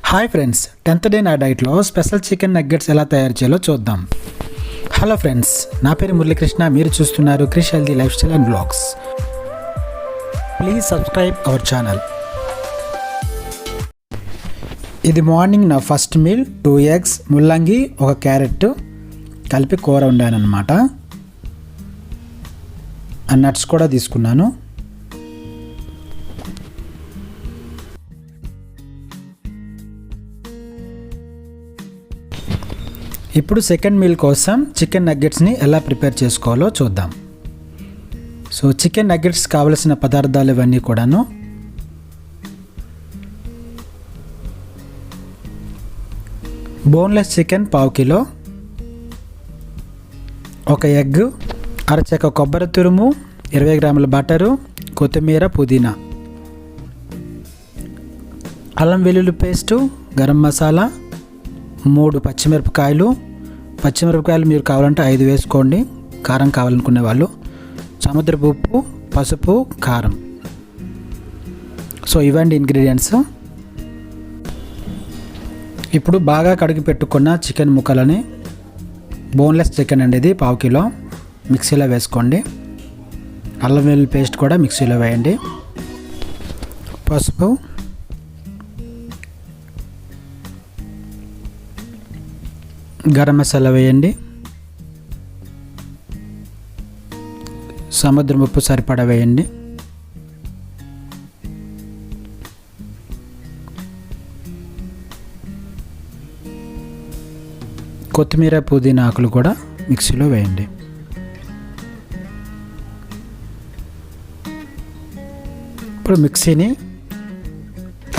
Hi friends, 10th day నా డైట్లో special chicken nuggets ఎలా తయారు చేయాలో చూద్దాం. హలో ఫ్రెండ్స్, నా పేరు మురళీకృష్ణ. మీరు చూస్తున్నారు Krish healthy lifestyle and blogs. Please subscribe our channel. ఇది మార్నింగ్ నా ఫస్ట్ మీల్. 2 eggs, ముల్లంగి, 1 క్యారెట్ కలిపి కూర వండానమాట. ఆ నట్స్ కూడా తీసుకున్నాను. ఇప్పుడు సెకండ్ మీల్ కోసం చికెన్ నగ్గెట్స్ని ఎలా ప్రిపేర్ చేసుకోవాలో చూద్దాం. సో చికెన్ నగ్గెట్స్ కావలసిన పదార్థాలు ఇవన్నీ కూడాను: బోన్లెస్ చికెన్ 1/2 కిలో, 1 ఎగ్, అరచెక్క కొబ్బరి తురుము, 20 గ్రాముల బటరు, కొత్తిమీర, పుదీనా, అల్లం వెల్లుల్లి పేస్టు, గరం మసాలా, 3 పచ్చిమిరపకాయలు మీరు కావాలంటే 5 వేసుకోండి, కారం కావాలనుకునే వాళ్ళు, సముద్రపు ఉప్పు, పసుపు, కారం. సో ఇవండి ఇంగ్రీడియంట్స్. ఇప్పుడు బాగా కడిగి పెట్టుకున్న చికెన్ ముక్కలని, బోన్లెస్ చికెన్ అండి ఇది, 1/2 కిలో, మిక్సీలో వేసుకోండి. అల్లం వెల్లుల్లి పేస్ట్ కూడా మిక్సీలో వేయండి. పసుపు, గరం మసాలా వేయండి. సముద్రం ఉప్పు సరిపడా వేయండి. కొత్తిమీర, పుదీనా ఆకులు కూడా మిక్సీలో వేయండి. ఇప్పుడు మిక్సీని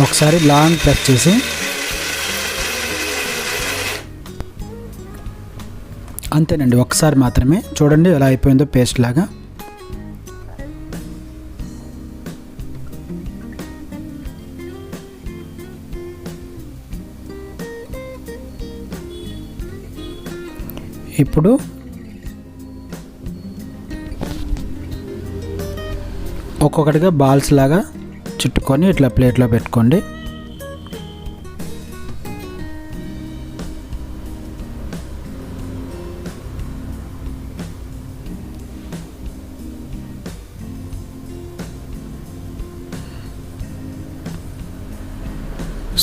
ఒకసారి లాంగ్ ప్రెస్ చేసి, అంతేనండి, ఒకసారి మాత్రమే. చూడండి ఎలా అయిపోయిందో పేస్ట్ లాగా. ఇప్పుడు ఒక్కొక్కటిగా బాల్స్ లాగా చుట్టుకొని ఇట్లా ప్లేట్లో పెట్టుకోండి.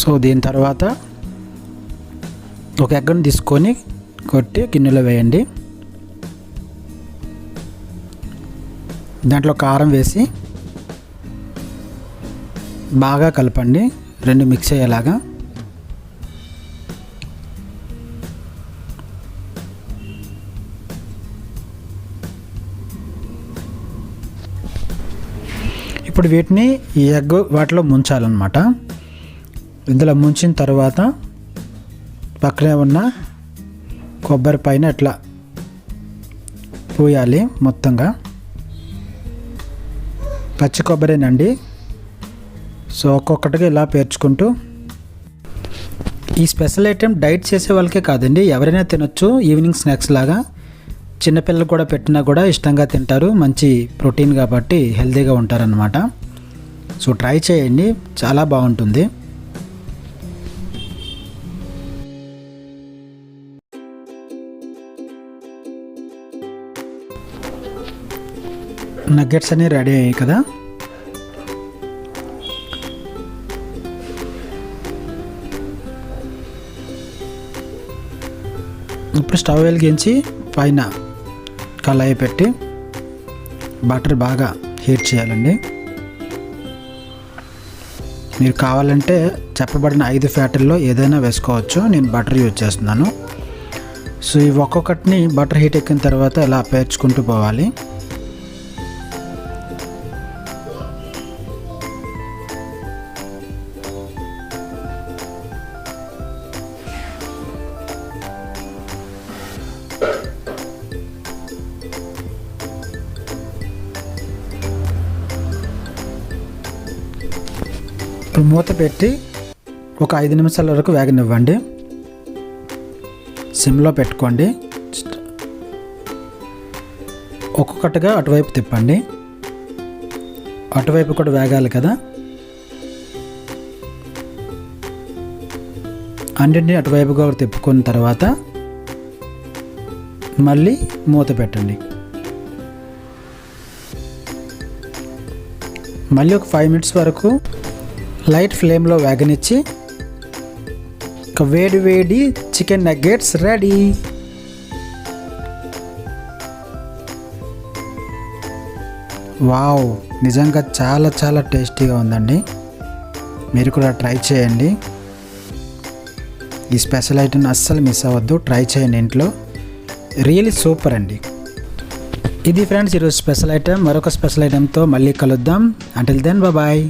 సో దీని తర్వాత ఒక ఎగ్గును తీసుకొని కొట్టి గిన్నెలో వేయండి. దాంట్లో కారం వేసి బాగా కలపండి, 2 మిక్స్ అయ్యేలాగా. ఇప్పుడు వీటిని ఈ ఎగ్ వాటిలో ముంచాలన్నమాట. ఇందులో ముంచిన తర్వాత పక్కనే ఉన్న కొబ్బరి పైన ఇట్లా పూయాలి మొత్తంగా. పచ్చి కొబ్బరేనండి. సో ఒక్కొక్కటిగా ఇలా పేర్చుకుంటూ. ఈ స్పెషల్ ఐటెం డైట్ చేసే వాళ్ళకే కాదండి, ఎవరైనా తినొచ్చు. ఈవినింగ్ స్నాక్స్ లాగా చిన్నపిల్లలు కూడా పెట్టినా కూడా ఇష్టంగా తింటారు. మంచి ప్రోటీన్ కాబట్టి హెల్తీగా ఉంటారనమాట. సో ట్రై చేయండి, చాలా బాగుంటుంది. నగ్గెట్స్ అన్నీ రెడీ అయ్యాయి కదా. ఇప్పుడు స్టవ్ వెలిగించి పైన కళాయి పెట్టి బటర్ బాగా హీట్ చేయాలండి. మీరు కావాలంటే చెప్పబడిన 5 ఫ్యాట్ల్లో ఏదైనా వేసుకోవచ్చు. నేను బటర్ యూజ్ చేస్తున్నాను. సో ఈ ఒక్కొక్కటిని బటర్ హీట్ ఎక్కిన తర్వాత ఇలా పేర్చుకుంటూ పోవాలి. ఇప్పుడు మూత పెట్టి ఒక 5 నిమిషాల వరకు వేగనివ్వండి. సిమ్లో పెట్టుకోండి. ఒక్కొక్కటిగా అటువైపు తిప్పండి. అటువైపు కూడా వేగాలి కదా. అన్నింటినీ అటువైపుగా తిప్పుకున్న తర్వాత మళ్ళీ మూత పెట్టండి. మళ్ళీ ఒక 5 మినిట్స్ వరకు లైట్ ఫ్లేమ్లో వేగనిచ్చి ఒక వేడి చికెన్ నగ్గెట్స్ రెడీ. వావ్, నిజంగా చాలా టేస్టీగా ఉందండి. మీరు కూడా ట్రై చేయండి. ఈ స్పెషల్ ఐటెం అస్సలు మిస్ అవ్వద్దు, ట్రై చేయండి ఇంట్లో. రియల్లీ సూపర్ అండి. ఇది ఫ్రెండ్స్ ఈరోజు స్పెషల్ ఐటెం. మరొక స్పెషల్ ఐటెంతో మళ్ళీ కలుద్దాం. Until then bye.